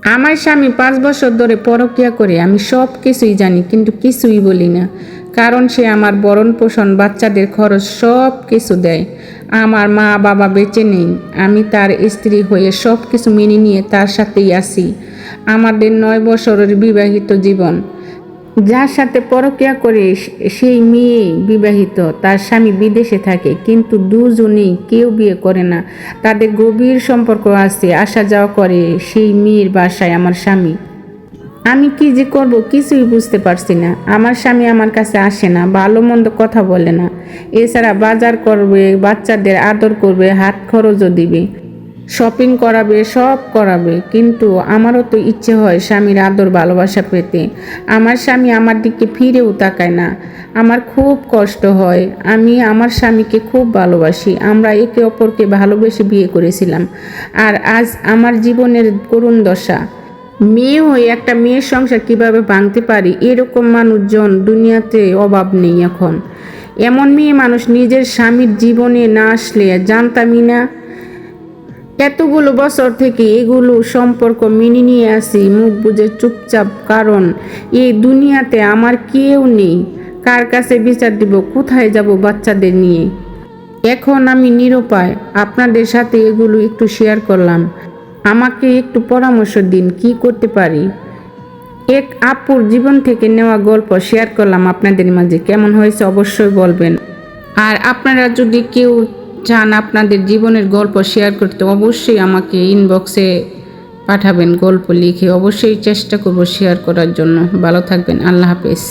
আমার স্বামী 5 বছর ধরে পরকীয়া করে, আমি সব কিছুই জানি কিন্তু কিছুই বলি না। কারণ সে আমার ভরণ পোষণ, বাচ্চাদের খরচ সব কিছু দেয়। আমার মা বাবা বেঁচে নেই, আমি তার স্ত্রী হয়ে সব কিছু মেনে নিয়ে তার সাথেই আছি। আমাদের 9 বছরের বিবাহিত জীবন। যার সাথে পরকীয়া করে সেই মেয়ে বিবাহিত, তার স্বামী বিদেশে থাকে, কিন্তু দুজনেই কেউ বিয়ে করে না। তাদের গভীর সম্পর্ক আছে, আসা যাওয়া করে সেই মেয়ের বাসায় আমার স্বামী। আমি কি যে করব কিছুই বুঝতে পারছি না। আমার স্বামী আমার কাছে আসে না, ভালো মন্দ কথা বলে না। এছাড়া বাজার করবে, বাচ্চাদের আদর করবে, হাত খরচও দিবে, শপিং করাবে, সব করাবে। কিন্তু আমারও তো ইচ্ছে হয় স্বামীর আদর ভালোবাসা পেতে। আমার স্বামী আমার দিকে ফিরেও তাকায় না। আমার খুব কষ্ট হয়। আমি আমার স্বামীকে খুব ভালোবাসি। আমরা একে অপরকে ভালোবেসে বিয়ে করেছিলাম। আর আজ আমার জীবনের করুণ দশা। মেয়ে হয়ে একটা মেয়ের সংসার কিভাবে ভাঙতে পারি, এরকম মানুষজন দুনিয়াতে অভাব নেই এখন। এমন মেয়ে মানুষ নিজের স্বামীর জীবনে না আসলে জানতামই না। এতগুলো বছর থেকে এগুলো সম্পর্ক মেনে নিয়ে আসি মুখ বুজে চুপচাপ, কারণ এই দুনিয়াতে আমার কেউ নেই। কার কাছে বিচার দিব, কোথায় যাব বাচ্চাদের নিয়ে? এখন আমি নিরুপায়। আপনাদের সাথে এগুলো একটু শেয়ার করলাম। আমাকে একটু পরামর্শ দিন, কি করতে পারি? এক আপুর জীবন থেকে নেওয়া গল্প শেয়ার করলাম আপনাদের মাঝে। কেমন হয়েছে অবশ্যই বলবেন। আর আপনারা যদি কেউ চান আপনাদের জীবনের গল্প শেয়ার করতে, অবশ্যই আমাকে ইনবক্সে পাঠাবেন গল্প লিখে। অবশ্যই চেষ্টা করব শেয়ার করার জন্য। ভালো থাকবেন। আল্লাহ হাফেজ।